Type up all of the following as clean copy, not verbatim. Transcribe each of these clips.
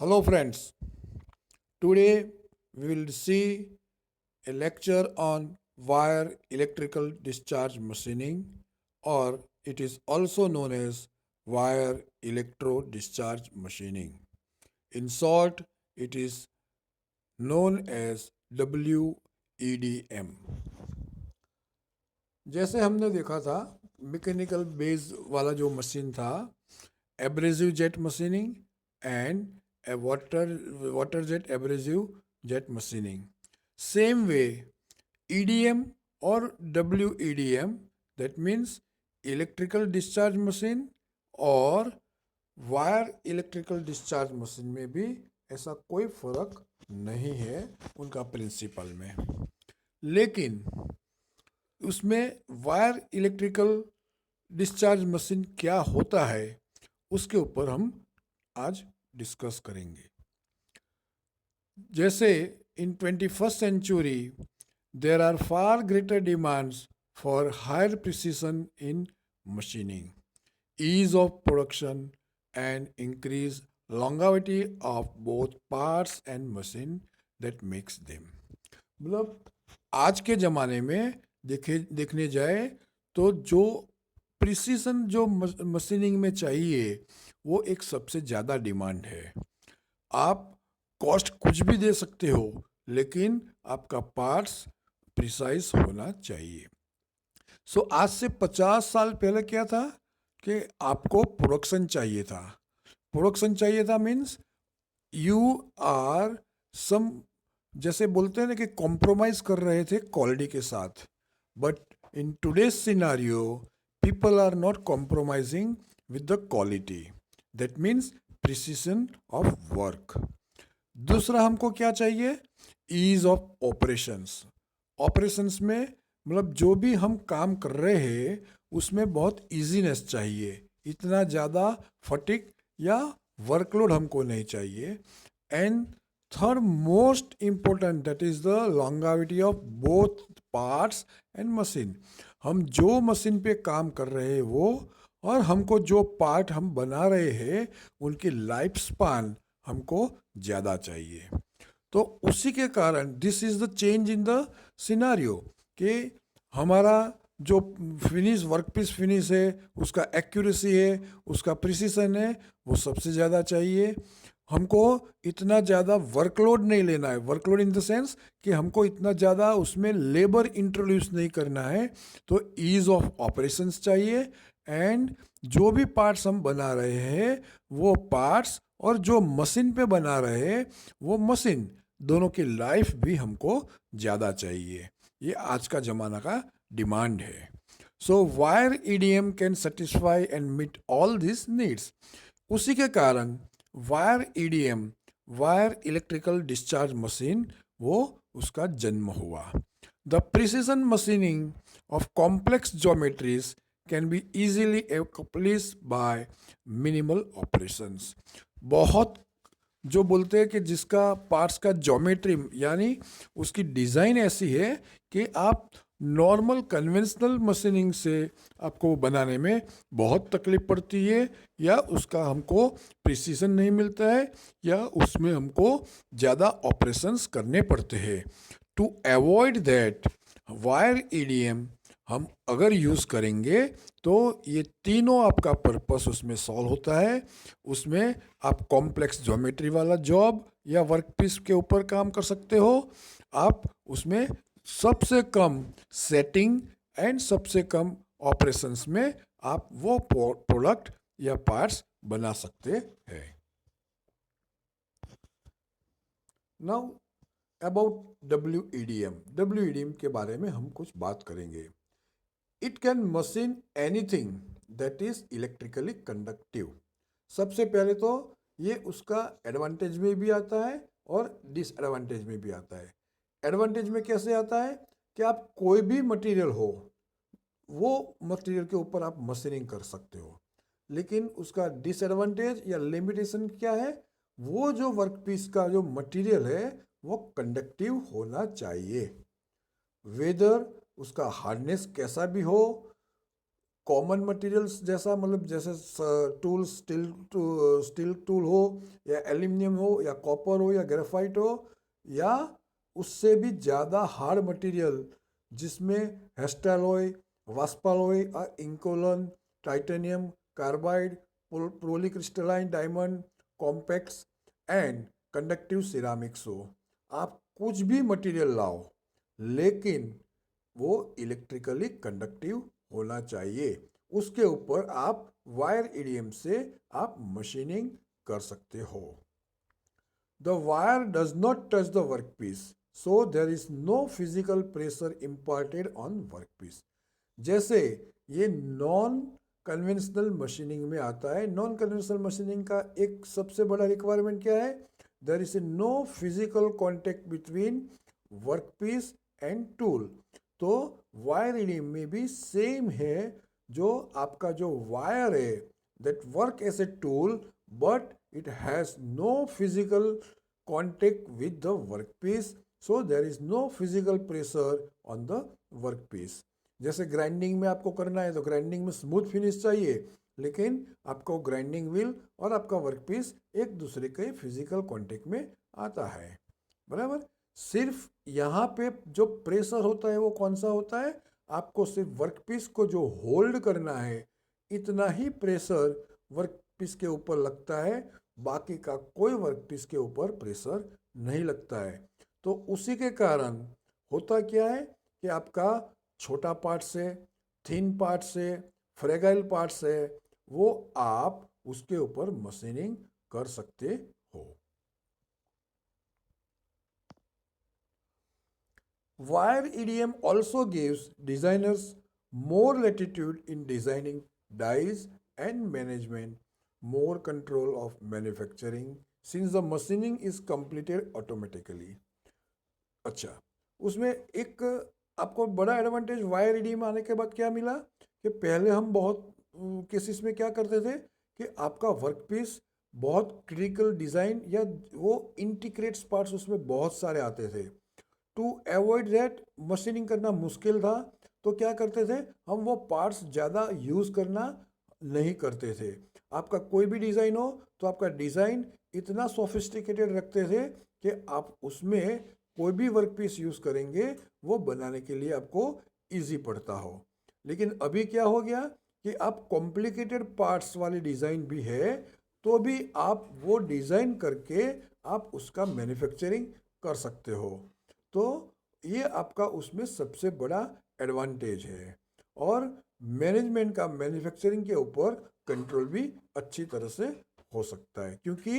Hello, friends. Today we will see a lecture on wire electrical discharge machining, or it is also known as wire electro discharge machining. In short, it is known as WEDM. जैसे हमने देखा था mechanical base वाला जो machine था, abrasive jet machining and a water jet abrasive jet machining. Same way, EDM or WEDM, that means electrical discharge machine और wire electrical discharge machine में भी ऐसा कोई फर्क नहीं है उनका प्रिंसिपल में, लेकिन उसमें वायर इलेक्ट्रिकल डिस्चार्ज मशीन क्या होता है उसके ऊपर हम आज डिस्कस करेंगे. जैसे in 21st century there are far greater demands for higher precision in machining, ease of production and increase longevity of both parts and machine that makes them. मतलब आज के ज़माने में देखने जाए तो जो प्रिसीजन जो मशीनिंग में चाहिए वो एक सबसे ज़्यादा डिमांड है. आप कॉस्ट कुछ भी दे सकते हो, लेकिन आपका पार्ट्स प्रिसाइज होना चाहिए. आज से 50 साल पहले क्या था कि आपको प्रोडक्शन चाहिए था. प्रोडक्शन चाहिए था मीन्स यू आर सम, जैसे बोलते हैं ना कि कॉम्प्रोमाइज कर रहे थे क्वालिटी के साथ. But in today's scenario people are not compromising with the quality. That means precision of work. दूसरा हमको क्या चाहिए? ease of operations. ऑपरेशंस में मतलब जो भी हम काम कर रहे हैं उसमें बहुत ईजीनेस चाहिए, इतना ज़्यादा फटिक या वर्कलोड हमको नहीं चाहिए. And third most important, that is the longevity of both parts and machine. हम जो मशीन पे काम कर रहे हैं वो और हमको जो पार्ट हम बना रहे हैं उनकी लाइफ स्पान हमको ज़्यादा चाहिए. तो उसी के कारण this is the change in the scenario कि हमारा जो फिनिश वर्क पीस फिनिश है उसका एक्यूरेसी है, उसका प्रिसीजन है, वो सबसे ज़्यादा चाहिए. हमको इतना ज़्यादा वर्कलोड नहीं लेना है. वर्कलोड इन द सेंस कि हमको इतना ज़्यादा उसमें लेबर इंट्रोड्यूस नहीं करना है. तो ईज़ ऑफ ऑपरेशंस चाहिए. एंड जो भी पार्ट्स हम बना रहे हैं वो पार्ट्स और जो मशीन पे बना रहे हैं वो मशीन, दोनों की लाइफ भी हमको ज़्यादा चाहिए. ये आज का ज़माना का डिमांड है. So wire EDM can satisfy and meet all this needs. उसी के कारण wire EDM, wire electrical discharge machine, वो उसका जन्म हुआ. The precision machining of complex geometries can be easily accomplished by minimal operations. बहुत जो बोलते हैं कि जिसका पार्ट्स का ज्योमेट्री यानी उसकी डिज़ाइन ऐसी है कि आप नॉर्मल कन्वेंशनल मशीनिंग से आपको बनाने में बहुत तकलीफ पड़ती है, या उसका हमको प्रिसीजन नहीं मिलता है, या उसमें हमको ज़्यादा ऑपरेशंस करने पड़ते हैं. To avoid that, wire EDM हम अगर यूज़ करेंगे तो ये तीनों आपका पर्पस उसमें सॉल्व होता है. उसमें आप कॉम्प्लेक्स ज्योमेट्री वाला जॉब या वर्क पीस के ऊपर काम कर सकते हो. आप उसमें सबसे कम सेटिंग एंड सबसे कम ऑपरेशंस में आप वो प्रोडक्ट या पार्ट्स बना सकते हैं. नाउ अबाउट WEDM के बारे में हम कुछ बात करेंगे. It can machine anything that is electrically conductive. सबसे पहले तो ये उसका एडवांटेज में भी आता है और डिसएडवांटेज में भी आता है. एडवांटेज में कैसे आता है कि आप कोई भी मटेरियल हो वो मटेरियल के ऊपर आप मशीनिंग कर सकते हो, लेकिन उसका डिसएडवांटेज या लिमिटेशन क्या है? वो जो वर्कपीस का जो मटेरियल है वो कंडक्टिव होना चाहिए. वेदर उसका हार्डनेस कैसा भी हो, कॉमन मटेरियल्स जैसा, मतलब जैसे टूल स्टील टूल हो या एल्यूमिनियम हो या कॉपर हो या ग्रेफाइट हो, या उससे भी ज़्यादा हार्ड मटेरियल जिसमें Hastelloy, Waspaloy, Inconel, titanium, carbide, polycrystalline diamond, compacts and conductive ceramics हो। आप कुछ भी मटेरियल लाओ, लेकिन वो इलेक्ट्रिकली कंडक्टिव होना चाहिए। उसके ऊपर आप वायर ईडीएम से आप मशीनिंग कर सकते हो। The wire does not touch the workpiece, so there is no physical pressure imparted on workpiece. जैसे ये नॉन कन्वेंशनल मशीनिंग में आता है। नॉन कन्वेंशनल मशीनिंग का एक सबसे बड़ा रिक्वायरमेंट क्या है? There is a no physical contact between workpiece and tool. तो वायर रीडिंग में भी सेम है, जो आपका जो वायर है that work as a tool but it has no physical contact with the workpiece, so there is no physical pressure on the workpiece. जैसे grinding में आपको करना है तो ग्राइंडिंग में स्मूथ फिनिश चाहिए, लेकिन आपको ग्राइंडिंग व्हील और आपका वर्कपीस एक दूसरे के फिजिकल कांटेक्ट में आता है, बराबर। सिर्फ यहाँ पे जो प्रेशर होता है वो कौन सा होता है? आपको सिर्फ वर्कपीस को जो होल्ड करना है इतना ही प्रेशर वर्कपीस के ऊपर लगता है, बाकी का कोई वर्कपीस के ऊपर प्रेशर नहीं लगता है। तो उसी के कारण होता क्या है कि आपका छोटा पार्ट से, थिन पार्ट से, फ्रेगाइल पार्ट से वो आप उसके ऊपर मशीनिंग कर सकते हो। Wire EDM also gives designers more latitude in designing dies and management more control of manufacturing since the machining is completed automatically. अच्छा, उसमें एक आपको बड़ा एडवांटेज वायर ईडीएम आने के बाद क्या मिला कि पहले हम बहुत केसेस में क्या करते थे कि आपका वर्कपीस बहुत क्रिटिकल डिज़ाइन या वो इंटीग्रेट्स पार्ट्स उसमें बहुत सारे आते थे। टू अवॉइड दैट मशीनिंग करना मुश्किल था, तो क्या करते थे हम, वो पार्ट्स ज़्यादा यूज़ करना नहीं करते थे। आपका कोई भी डिज़ाइन हो तो आपका डिज़ाइन इतना सोफिस्टिकेटेड रखते थे कि आप उसमें कोई भी वर्क पीस यूज़ करेंगे वो बनाने के लिए आपको इजी पड़ता हो। लेकिन अभी क्या हो गया कि आप कॉम्प्लिकेटेड पार्ट्स वाली डिज़ाइन भी है तो भी आप वो डिज़ाइन करके आप उसका मैन्युफैक्चरिंग कर सकते हो। तो ये आपका उसमें सबसे बड़ा एडवांटेज है। और मैनेजमेंट का मैन्युफैक्चरिंग के ऊपर कंट्रोल भी अच्छी तरह से हो सकता है, क्योंकि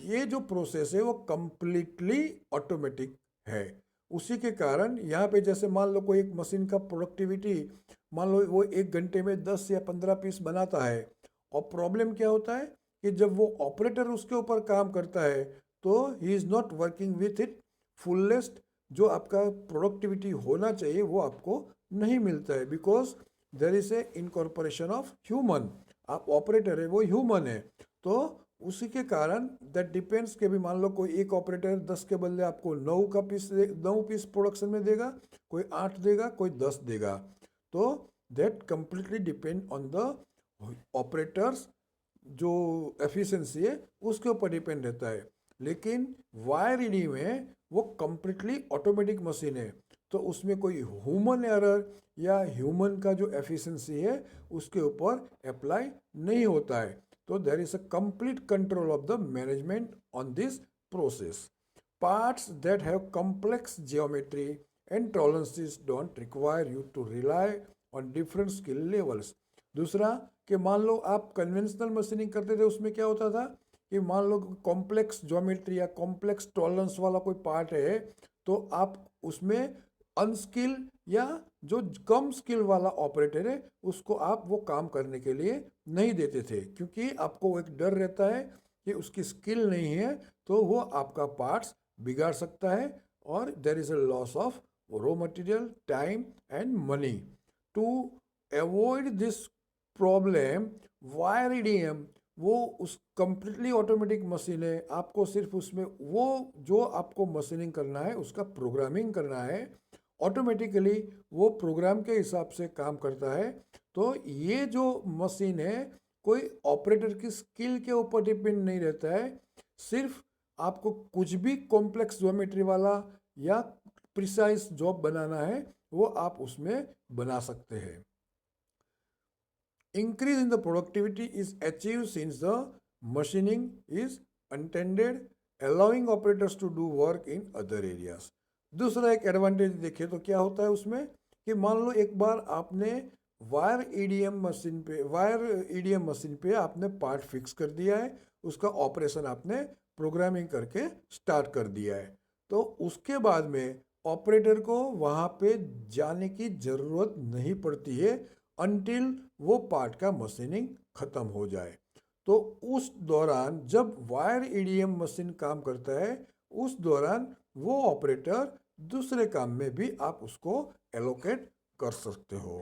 ये जो प्रोसेस है वो कंप्लीटली ऑटोमेटिक है। उसी के कारण यहाँ पे जैसे मान लो कोई एक मशीन का प्रोडक्टिविटी, मान लो वो 1 घंटे में 10 या 15 पीस बनाता है, और प्रॉब्लम क्या होता है कि जब वो ऑपरेटर उसके ऊपर काम करता है तो he is not working with it fullest. जो आपका प्रोडक्टिविटी होना चाहिए वो आपको नहीं मिलता है, because there is a incorporation of human. आप ऑपरेटर है वो ह्यूमन है, तो उसी के कारण दैट डिपेंड्स के भी मान लो कोई एक ऑपरेटर 10 के बदले आपको 9 पीस प्रोडक्शन में देगा, कोई 8 देगा, कोई 10 देगा। तो that completely depend on the operators, जो एफिशिएंसी है उसके ऊपर डिपेंड रहता है। लेकिन वायर ईडी में वो कंप्लीटली ऑटोमेटिक मशीन है, तो उसमें कोई ह्यूमन एरर या ह्यूमन का जो एफिशिएंसी है उसके ऊपर अप्लाई नहीं होता है। तो there is a complete control of the management on this process. Parts that have complex geometry and tolerances don't require you to rely on different skill levels. दूसरा कि मान लो आप कन्वेंशनल मशीनिंग करते थे, उसमें क्या होता था कि मान लो कॉम्प्लेक्स ज्योमेट्री या कॉम्प्लेक्स टॉलरेंस वाला कोई पार्ट है, तो आप उसमें अनस्किल या जो कम स्किल वाला ऑपरेटर है उसको आप वो काम करने के लिए नहीं देते थे, क्योंकि आपको एक डर रहता है कि उसकी स्किल नहीं है तो वो आपका पार्ट्स बिगाड़ सकता है, और there is a loss of raw material, time and money. To avoid this problem, wire EDM वो उस कंप्लीटली ऑटोमेटिक मशीन है। आपको सिर्फ उसमें वो जो आपको मशीनिंग करना है उसका प्रोग्रामिंग करना है, ऑटोमेटिकली वो प्रोग्राम के हिसाब से काम करता है। तो ये जो मशीन है कोई ऑपरेटर की स्किल के ऊपर डिपेंड नहीं रहता है, सिर्फ आपको कुछ भी कॉम्प्लेक्स ज्योमेट्री वाला या प्रिसाइज जॉब बनाना है वो आप उसमें बना सकते हैं। Increase in the productivity is achieved since the machining is intended allowing operators to do work in other areas. दूसरा एक एडवांटेज देखें तो क्या होता है उसमें कि मान लो एक बार आपने वायर ईडीएम मशीन पे आपने पार्ट फिक्स कर दिया है, उसका ऑपरेशन आपने प्रोग्रामिंग करके स्टार्ट कर दिया है, तो उसके बाद में ऑपरेटर को वहाँ पे जाने की ज़रूरत नहीं पड़ती है अनटिल वो पार्ट का मशीनिंग खत्म हो जाए। तो उस दौरान जब वायर ईडीएम मशीन काम करता है उस दौरान वो ऑपरेटर दूसरे काम में भी आप उसको एलोकेट कर सकते हो।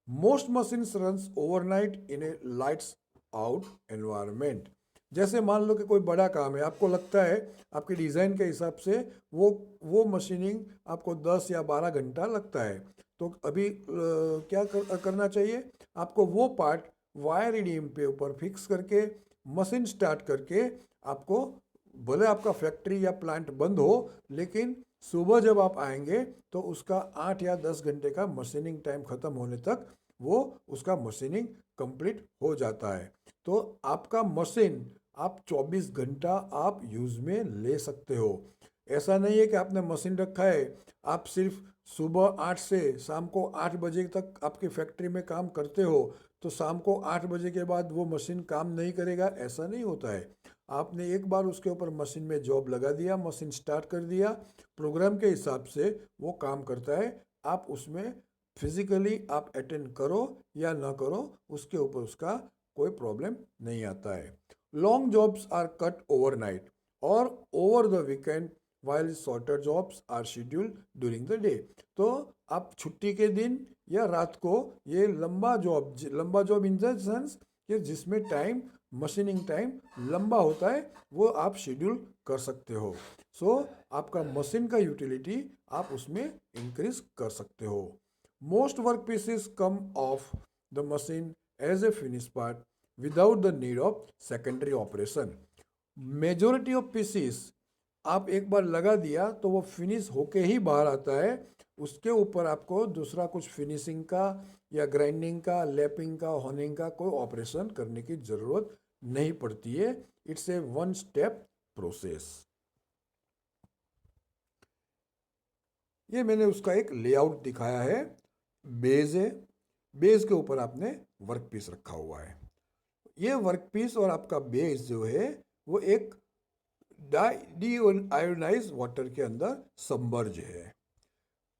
मोस्ट मशीन्स रन्स ओवरनाइट इन ए लाइट्स आउट एनवायरनमेंट। जैसे मान लो कि कोई बड़ा काम है, आपको लगता है आपके डिज़ाइन के हिसाब से वो मशीनिंग आपको 10 या 12 घंटा लगता है, तो अभी क्या करना चाहिए आपको, वो पार्ट वायर ईडीएम पे ऊपर फिक्स करके मशीन स्टार्ट करके आपको, भले आपका फैक्ट्री या प्लांट बंद हो लेकिन सुबह जब आप आएंगे तो उसका 8 या 10 घंटे का मशीनिंग टाइम ख़त्म होने तक वो उसका मशीनिंग कंप्लीट हो जाता है। तो आपका मशीन आप 24 घंटा आप यूज़ में ले सकते हो। ऐसा नहीं है कि आपने मशीन रखा है, आप सिर्फ सुबह 8 से शाम को 8 बजे तक आपकी फैक्ट्री में काम करते हो तो शाम को 8 बजे के बाद वो मशीन काम नहीं करेगा, ऐसा नहीं होता है। आपने एक बार उसके ऊपर मशीन में जॉब लगा दिया, मशीन स्टार्ट कर दिया, प्रोग्राम के हिसाब से वो काम करता है। आप उसमें फिजिकली आप अटेंड करो या ना करो उसके ऊपर उसका कोई प्रॉब्लम नहीं आता है। Long jobs are cut overnight और over the weekend while shorter jobs are scheduled during the day। तो आप छुट्टी के दिन या रात को ये लंबा जॉब इन द सेंस कि जिसमें टाइम मशीनिंग टाइम लंबा होता है वो आप शेड्यूल कर सकते हो। सो आपका मशीन का यूटिलिटी आप उसमें इंक्रीज कर सकते हो। Most work pieces come off the machine as a finish part without the need of secondary operation. Majority of pieces आप एक बार लगा दिया तो वो फिनिश होके ही बाहर आता है, उसके ऊपर आपको दूसरा कुछ फिनिशिंग का या ग्राइंडिंग का, लैपिंग का, होनिंग का कोई ऑपरेशन करने की ज़रूरत नहीं पड़ती है। It's a one step process. ये मैंने उसका एक लेआउट दिखाया है। बेज है, बेज के ऊपर आपने वर्क पीस रखा हुआ है। ये वर्क पीस और आपका बेज जो है वो एक आयोनाइज वाटर के अंदर सबमर्ज है।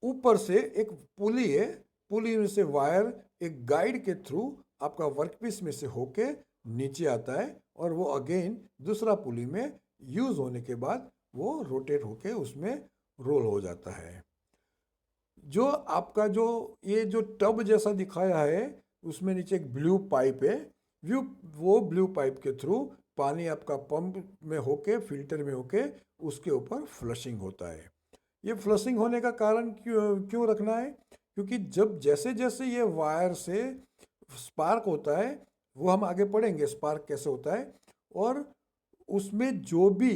ऊपर से एक पुली है, पुली में से वायर एक गाइड के थ्रू आपका वर्कपीस में से होके नीचे आता है और वो अगेन दूसरा पुली में यूज होने के बाद वो रोटेट होके उसमें रोल हो जाता है। जो आपका जो ये जो टब जैसा दिखाया है उसमें नीचे एक ब्लू पाइप है, वो ब्लू पाइप के थ्रू पानी आपका पंप में होके फिल्टर में होके उसके ऊपर फ्लशिंग होता है। ये फ्लशिंग होने का कारण क्यों रखना है, क्योंकि जब जैसे जैसे ये वायर से स्पार्क होता है, वो हम आगे पढ़ेंगे स्पार्क कैसे होता है, और उसमें जो भी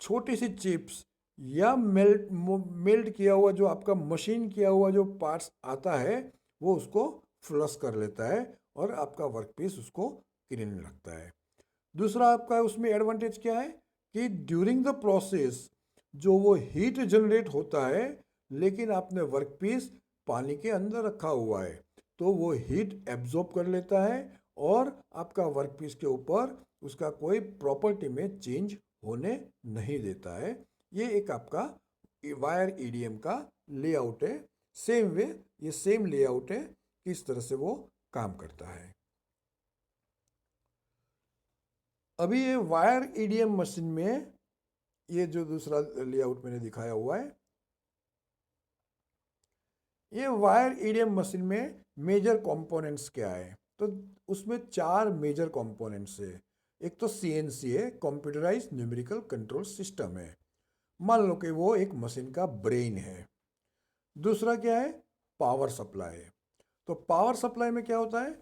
छोटी सी चिप्स या मेल्ट किया हुआ जो आपका मशीन किया हुआ जो पार्ट्स आता है वो उसको फ्लश कर लेता है और आपका वर्कपीस उसको क्लीन लगता है। दूसरा आपका उसमें एडवांटेज क्या है कि ड्यूरिंग द प्रोसेस जो वो हीट जनरेट होता है, लेकिन आपने वर्कपीस पानी के अंदर रखा हुआ है तो वो हीट एब्जॉर्ब कर लेता है और आपका वर्कपीस के ऊपर उसका कोई प्रॉपर्टी में चेंज होने नहीं देता है। ये एक आपका वायर ईडीएम का लेआउट है। सेम वे ये सेम लेआउट है किस तरह से वो काम करता है। अभी ये वायर ईडीएम मशीन में ये जो दूसरा लेआउट मैंने दिखाया हुआ है, ये वायर ईडीएम मशीन में मेजर कंपोनेंट्स क्या है, तो उसमें 4 मेजर कंपोनेंट्स है। एक तो सीएनसी है, कंप्यूटराइज न्यूमेरिकल कंट्रोल सिस्टम है, मान लो कि वो एक मशीन का ब्रेन है। दूसरा क्या है, पावर सप्लाई है। तो पावर सप्लाई में क्या होता है,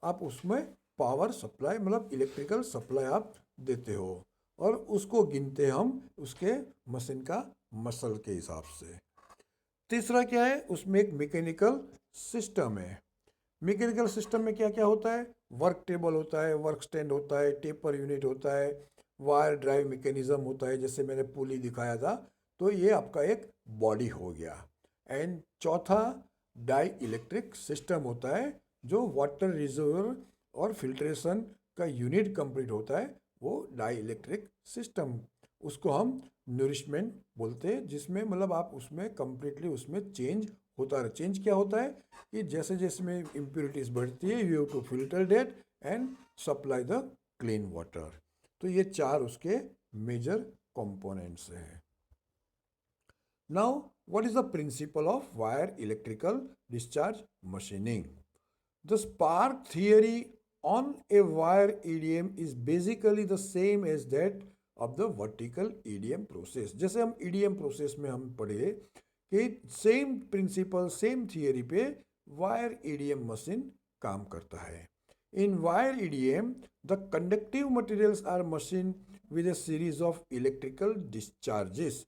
आप उसमें पावर सप्लाई मतलब इलेक्ट्रिकल सप्लाई आप देते हो और उसको गिनते हम उसके मशीन का मसल के हिसाब से। तीसरा क्या है, उसमें एक मैकेनिकल सिस्टम है। मैकेनिकल सिस्टम में क्या क्या होता है, वर्क टेबल होता है, वर्क स्टैंड होता है, टेपर यूनिट होता है, वायर ड्राइव मैकेनिज्म होता है, जैसे मैंने पुली दिखाया था। तो ये आपका एक बॉडी हो गया। एंड चौथा डाई इलेक्ट्रिक सिस्टम होता है, जो वाटर रिजर्वर और फिल्ट्रेशन का यूनिट कंप्लीट होता है, वो डाई इलेक्ट्रिक सिस्टम, उसको हम नरिशमेंट बोलते हैं, जिसमें मतलब आप उसमें कंप्लीटली उसमें चेंज होता है। चेंज क्या होता है कि जैसे जैसे में इम्प्योरिटीज बढ़ती है, you have to filter that and supply the clean water. तो ये चार उसके मेजर कंपोनेंट्स हैं। Now what is the principle of wire electrical discharge machining? The spark theory on a wire EDM is basically the same as that of the vertical EDM process। जैसे हम EDM process में हम पढ़े कि same principle same theory पे wire EDM machine काम करता है। In wire EDM the conductive materials are machine with a series of electrical discharges,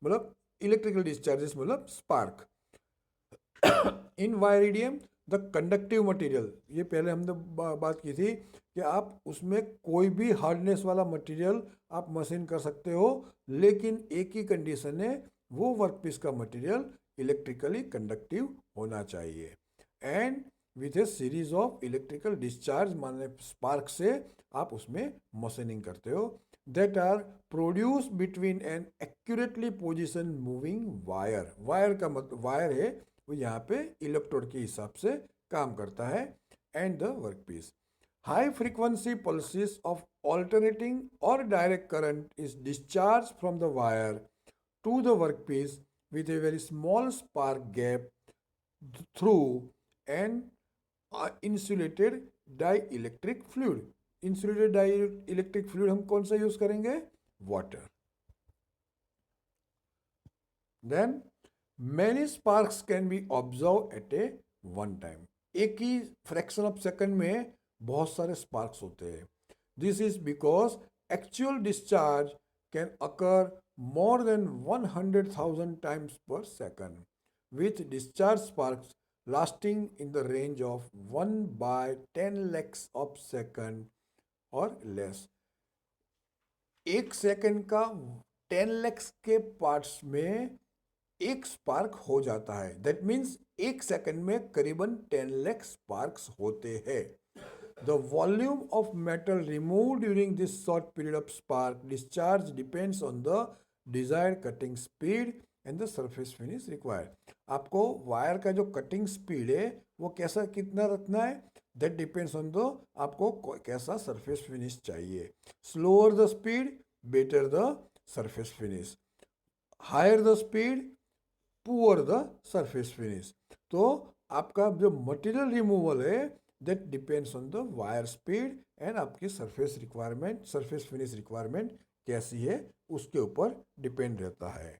मतलब इलेक्ट्रिकल डिस्चार्जेस मतलब spark. In wire EDM the conductive material, ये पहले हमने बात की थी कि आप उसमें कोई भी हार्डनेस वाला मटेरियल आप मशीन कर सकते हो, लेकिन एक ही कंडीशन है, वो वर्कपीस का मटेरियल इलेक्ट्रिकली कंडक्टिव होना चाहिए। And with a series of electrical discharge माने स्पार्क से आप उसमें मशीनिंग करते हो, that are produce between an accurately position moving wire. Wire का मतलब वायर है वो यहाँ पे इलेक्ट्रोड के हिसाब से काम करता है। And the workpiece high frequency pulses of alternating और direct current is discharge from the wire to the workpiece with a very small spark gap through an insulated dielectric fluid। insulated dielectric fluid हम कौन सा use करेंगे, water. Then many sparks can be observed at a one time। एक ही fraction of second में बहुत सारे sparks होते हैं। This is because actual discharge can occur more than 100,000 times per second, with discharge sparks lasting in the range of 1 by 10 lakhs of second or less। एक second का 10 lakhs के parts में एक स्पार्क हो जाता है। दैट मीन्स एक second में करीबन 10 लाख स्पार्क्स होते हैं। The volume of metal removed during this short period of spark discharge depends on the desired cutting speed and the surface finish required। आपको वायर का जो कटिंग स्पीड है वो कैसा कितना रखना है, दैट डिपेंड्स ऑन द आपको कैसा सरफेस फिनिश चाहिए। Slower the speed better the surface finish, higher the speed poor the surface finish. तो आपका जो मटेरियल रिमूवल है that depends on the wire speed and आपकी surface requirement, surface finish requirement कैसी है उसके ऊपर डिपेंड रहता है।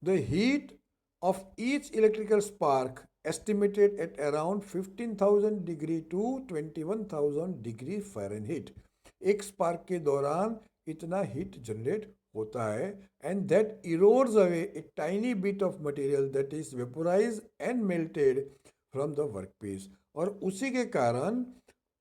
The heat of each electrical spark estimated at around 15,000 degree to 21,000 degree Fahrenheit. एक स्पार्क के दौरान इतना हीट जनरेट होता है and that erodes away a tiny bit of material that is vaporise and melted from the workpiece. और उसी के कारण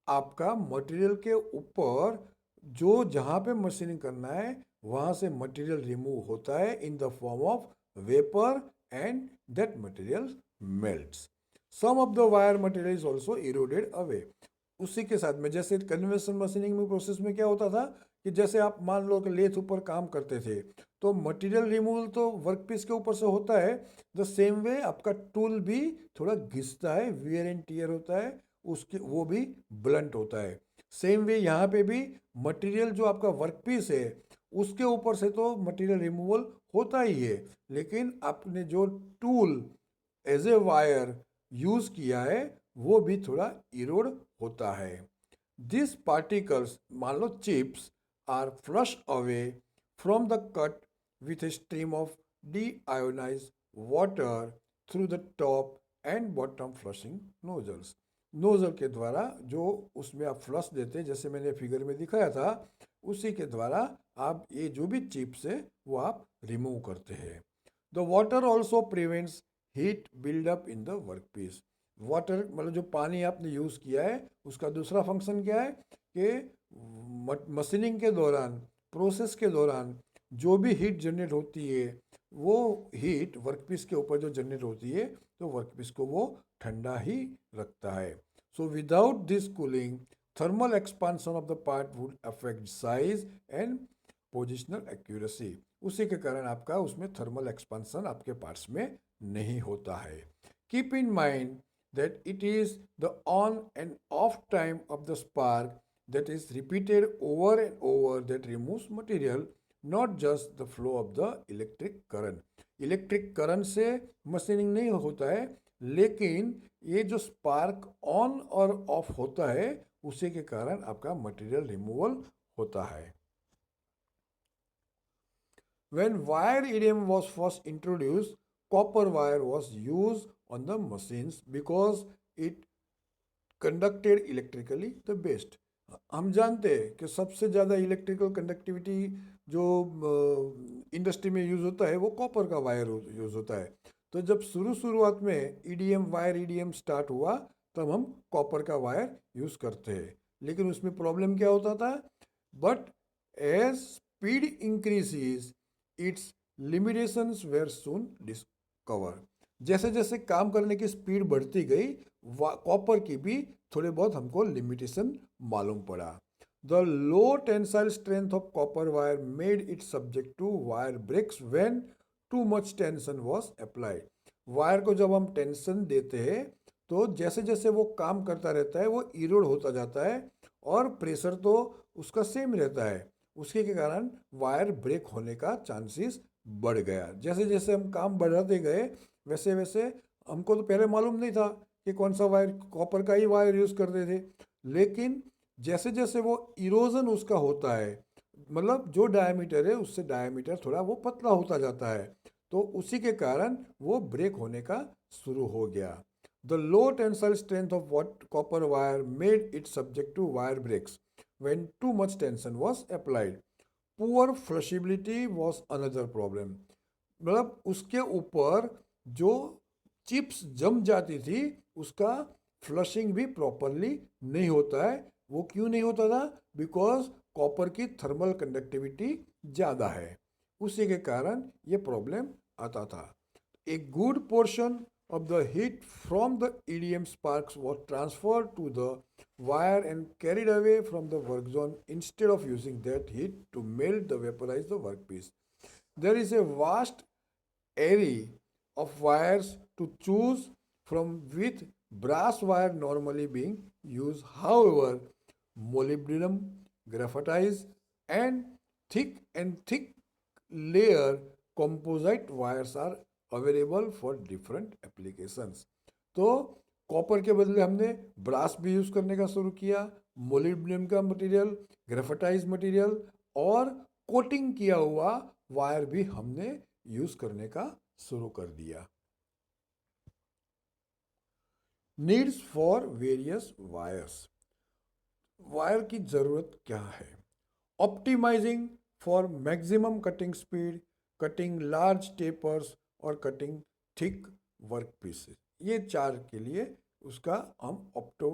आपका मटेरियल के ऊपर जो जहाँ पे मशीनिंग करना है वहाँ से मटेरियल रिमूव होता है in the form of vapour and that material melts। some of the wire material is also eroded away। उसी के साथ में जैसे कन्वेंशनल मशीनिंग में प्रोसेस में क्या होता था कि जैसे आप मान लो कि लेथ ऊपर काम करते थे तो मटेरियल रिमूवल तो वर्कपीस के ऊपर से होता है, द सेम वे आपका टूल भी थोड़ा घिसता है, वियर एंड टियर होता है उसके, वो भी ब्लंट होता है। सेम वे यहाँ पे भी मटेरियल जो आपका वर्कपीस है उसके ऊपर से तो मटेरियल रिमूवल होता ही है, लेकिन आपने जो tool as a wire use किया है वो भी थोड़ा इरोड होता है। दिस पार्टिकल्स मान लो chips are flush away from the cut with a stream of deionized water through the top and bottom flushing nozzles. Nozzle के द्वारा जो उसमें आप फ्लश देते हैं, जैसे मैंने फिगर में दिखाया था, उसी के द्वारा आप ये जो भी चिप्स है वो आप रिमूव करते हैं। The water also prevents heat buildup in the work piece. Water मतलब जो पानी आपने यूज़ किया है उसका दूसरा फंक्शन क्या है कि मशीनिंग के दौरान, प्रोसेस के दौरान जो भी हीट जनरेट होती है वो हीट वर्कपीस के ऊपर जो जनरेट होती है तो वर्कपीस को वो ठंडा ही रखता है। So without this cooling thermal expansion of the part would affect size and positional accuracy. उसी के कारण आपका उसमें थर्मल एक्सपांसन आपके पार्ट्स में नहीं होता है। Keep in mind that it is the on and off time of the spark that is repeated over and over that removes material, not just the flow of the electric current. Electric current से machining नहीं होता है, लेकिन ये जो spark on और of होता है उसी के कारण आपका मटेरियल रिमूवल होता है। When wire EDM was first introduced, copper wire was used on the machines because it conducted electrically the best. हम जानते हैं कि सबसे ज़्यादा इलेक्ट्रिकल कंडक्टिविटी जो इंडस्ट्री में यूज़ होता है वो कॉपर का वायर यूज़ होता है। तो जब शुरुआत में ईडीएम वायर ईडीएम स्टार्ट हुआ तब हम कॉपर का वायर यूज़ करते हैं, लेकिन उसमें प्रॉब्लम क्या होता था, but as speed increases its limitations were soon discover. जैसे जैसे काम करने की स्पीड बढ़ती गई कॉपर की भी थोड़े बहुत हमको लिमिटेशन मालूम पड़ा। The low tensile strength of copper wire made it subject to wire breaks when too much tension was applied. Wire को जब हम टेंशन देते हैं तो जैसे जैसे वो काम करता रहता है वो इरोड होता जाता है और प्रेशर तो उसका सेम रहता है, उसके के कारण वायर ब्रेक होने का चांसेस बढ़ गया। जैसे जैसे हम काम बढ़ाते गए वैसे वैसे हमको तो पहले मालूम नहीं था कि कौन सा वायर, कॉपर का ही वायर यूज़ करते थे, लेकिन जैसे जैसे वो इरोजन उसका होता है, मतलब जो डायमीटर है उससे डायमीटर थोड़ा वो पतला होता जाता है, तो उसी के कारण वो ब्रेक होने का शुरू हो गया। The low tensile strength of what copper wire made it subject to wire breaks when too much tension was applied. Poor flushability was another problem. मतलब उसके ऊपर जो चिप्स जम जाती थी उसका फ्लशिंग भी प्रॉपरली नहीं होता है। वो क्यों नहीं होता था? बिकॉज कॉपर की थर्मल कंडक्टिविटी ज़्यादा है, उसी के कारण ये प्रॉब्लम आता था। A good portion of the heat from the EDM sparks was transferred to the wire and carried away from the work zone instead of using that heat to melt the vaporize the workpiece. There is a vast array of wires to choose from, with brass wire normally being used. However, molybdenum, graphite and thick layer composite wires are available for different applications. तो copper के बदले हमने brass भी use करने का शुरू किया, molybdenum का मटेरियल, ग्रेफाइटाइज मटेरियल और कोटिंग किया हुआ वायर भी हमने यूज़ करने का शुरू कर दिया। Needs for various wires. Wire की ज़रूरत क्या है? Optimizing for maximum cutting speed, cutting large tapers और कटिंग थिक वर्क पीसेस, ये चार के लिए उसका हम ऑप्टो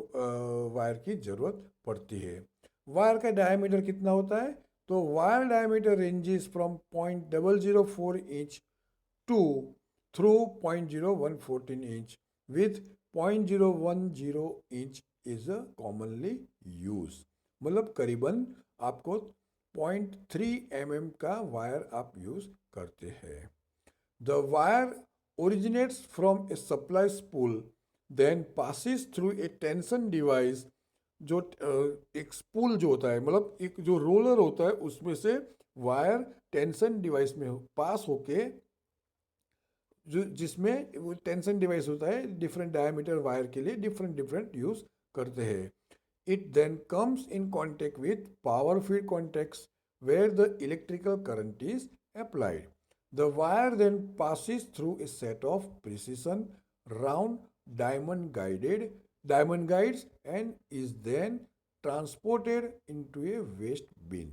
वायर की ज़रूरत पड़ती है। वायर का डायमीटर कितना होता है? तो wire diameter ranges from 0.004 inch to through 0.0114 inch with 0.010 inch is commonly use. मतलब करीबन आपको 0.3 mm का वायर आप यूज़ करते हैं। The wire originates from a supply spool, then passes through a tension device। जो एक स्पूल जो होता है, मतलब एक जो रोलर होता है उसमें से वायर टेंशन डिवाइस में पास होके, जो जिसमें वो टेंशन डिवाइस होता है डिफरेंट डायमीटर वायर के लिए डिफरेंट यूज करते हैं। It then comes in contact with power feed contacts where the electrical current is applied. The wire then passes through a set of precision round diamond guides and is then transported into a waste bin.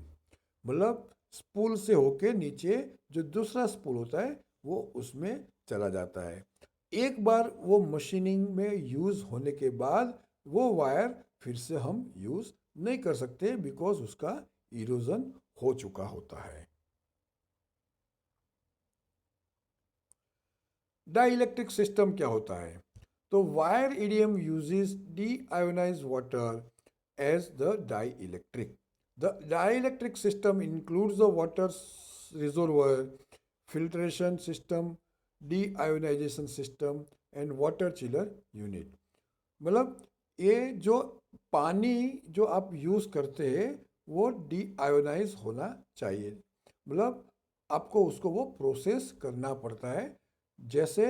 मतलब spool से होके नीचे जो दूसरा spool होता है वो उसमें चला जाता है। एक बार वो मशीनिंग में यूज होने के बाद वो वायर फिर से हम यूज नहीं कर सकते बिकॉज उसका इरोजन हो चुका होता है। डाइलेक्ट्रिक सिस्टम क्या होता है? तो wire EDM uses deionize water as the dielectric. The dielectric system includes the water reservoir, filtration system, deionization system and water chiller unit। मतलब ये जो पानी जो आप यूज़ करते हैं वो डीआयोनाइज होना चाहिए। मतलब आपको उसको वो प्रोसेस करना पड़ता है। जैसे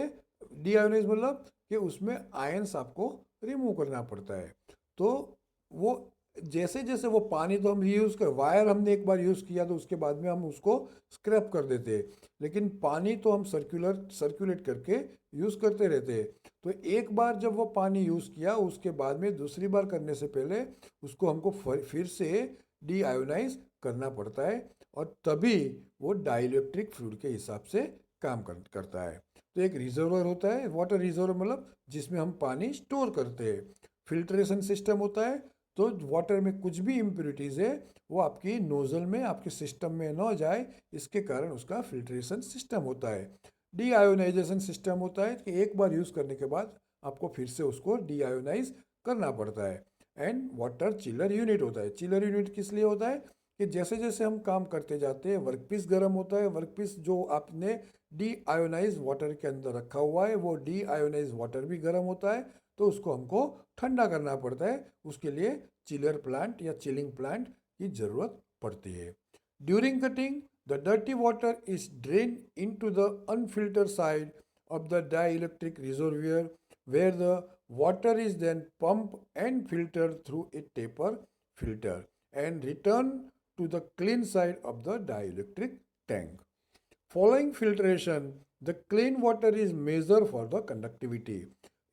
डीआयोनाइज मतलब कि उसमें आयंस आपको रिमूव करना पड़ता है। तो वो जैसे जैसे वो पानी तो हम यूज़ कर, वायर हमने एक बार यूज़ किया तो उसके बाद में हम उसको स्क्रैप कर देते हैं, लेकिन पानी तो हम सर्कुलेट करके यूज़ करते रहते हैं। तो एक बार जब वो पानी यूज़ किया उसके बाद में दूसरी बार करने से पहले उसको हमको फिर से डीआयोनाइज करना पड़ता है और तभी वो डाइलेक्ट्रिक फ्लूइड के हिसाब से काम करता है। तो एक रिजर्वर होता है, वाटर रिजर्वर मतलब जिसमें हम पानी स्टोर करते हैं। फिल्ट्रेशन सिस्टम होता है, तो वाटर में कुछ भी इम्प्योरिटीज़ है वो आपकी नोजल में आपके सिस्टम में ना जाए, इसके कारण उसका फिल्ट्रेशन सिस्टम होता है। डीआयोनाइजेशन सिस्टम होता है कि एक बार यूज़ करने के बाद आपको फिर से उसको डीआयोनाइज करना पड़ता है। एंड वाटर चिलर यूनिट होता है। चिलर यूनिट किस लिए होता है कि जैसे जैसे हम काम करते जाते हैं वर्कपीस गर्म होता है। वर्कपीस जो आपने डी आयोनाइज वाटर के अंदर रखा हुआ है वो डी आयोनाइज वाटर भी गर्म होता है, तो उसको हमको ठंडा करना पड़ता है। उसके लिए चिलर प्लांट या चिलिंग प्लांट की ज़रूरत पड़ती है। During cutting the dirty water is drain into the unfilter side of the dielectric reservoir where the water is then pumped and filtered through a taper filter and returned to the clean side of the dielectric tank. Following filtration, the clean water is measured for the conductivity।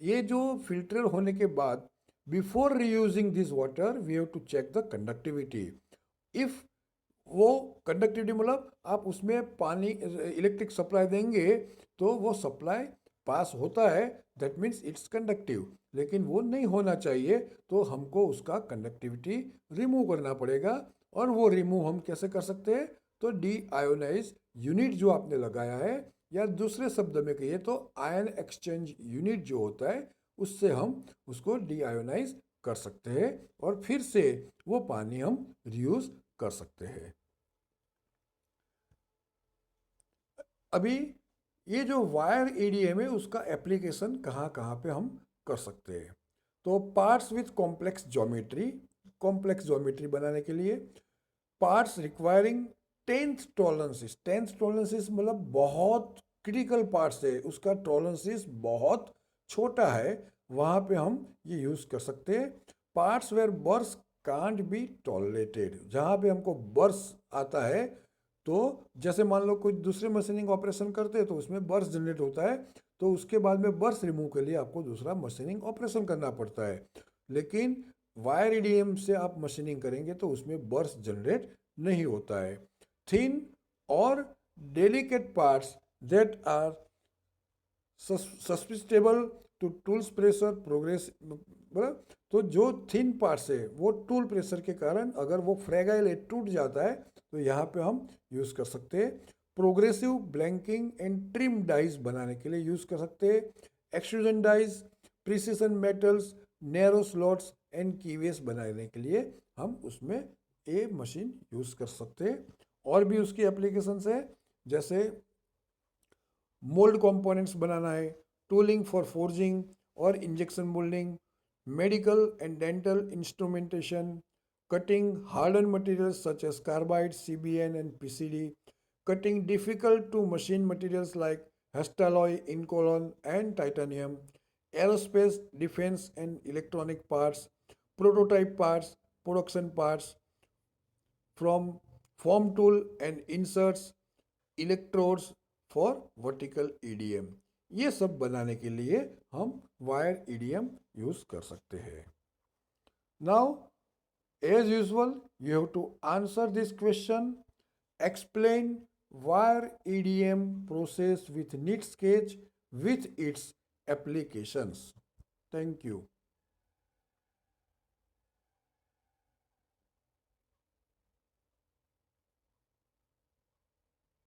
ये जो filter होने के बाद before reusing this water we have to check the conductivity. If वो conductivity मतलब आप उसमें पानी इलेक्ट्रिक सप्लाई देंगे तो वो सप्लाई पास होता है, दैट मीन्स इट्स कंडक्टिव। लेकिन वो नहीं होना चाहिए तो हमको उसका कंडक्टिविटी रिमूव करना पड़ेगा। और वो रिमूव हम कैसे कर सकते हैं? तो डी आयोनाइज यूनिट जो आपने लगाया है, या दूसरे शब्द में कहिए तो आयन एक्सचेंज यूनिट जो होता है, उससे हम उसको डी आयोनाइज कर सकते हैं और फिर से वो पानी हम रीयूज कर सकते हैं। अभी ये जो वायर ईडीएम है उसका एप्लीकेशन कहाँ कहाँ पे हम कर सकते हैं? तो पार्ट्स विथ कॉम्प्लेक्स ज्योमेट्री बनाने के लिए, पार्ट्स रिक्वायरिंग टेंथ टॉलरेंसेस मतलब बहुत क्रिटिकल पार्ट्स है, उसका टॉलरेंसेस बहुत छोटा है, वहाँ पे हम ये यूज़ कर सकते हैं। Parts where burrs can't be tolerated, जहाँ पे हमको बर्स आता है, तो जैसे मान लो कोई दूसरे मशीनिंग ऑपरेशन करते हैं तो उसमें बर्स जनरेट होता है, तो उसके बाद में बर्स रिमूव के लिए आपको दूसरा मशीनिंग ऑपरेशन करना पड़ता है। लेकिन वायर ईडीएम से आप मशीनिंग करेंगे तो उसमें बर्स जनरेट नहीं होता है। थिन और delicate parts that are susceptible to tools pressure progress, तो जो थिन पार्ट्स है वो टूल प्रेशर के कारण अगर वो फ्रेगाइल है, टूट जाता है, तो यहाँ पे हम यूज़ कर सकते हैं। Progressive blanking and trim dies बनाने के लिए यूज़ कर सकते हैं। Extrusion dies, precision metals, narrow slots and keyways बनाने के लिए हम उसमें ये मशीन यूज़ कर सकते हैं। और भी उसकी एप्लीकेशंस है, जैसे मोल्ड कंपोनेंट्स बनाना है, टूलिंग फॉर फोर्जिंग और injection moulding, medical and dental instrumentation, cutting hardened materials such as carbide, CBN, and PCD, cutting difficult to machine materials like Hastelloy, Incolon, and titanium, aerospace, defense, and electronic parts, prototype parts, production parts, from form tool and inserts, electrodes, for vertical EDM. ये सब बनाने के लिए हम wire EDM use कर सकते हैं। Now as usual you have to answer this question, explain wire EDM process with neat sketch with its applications. Thank you.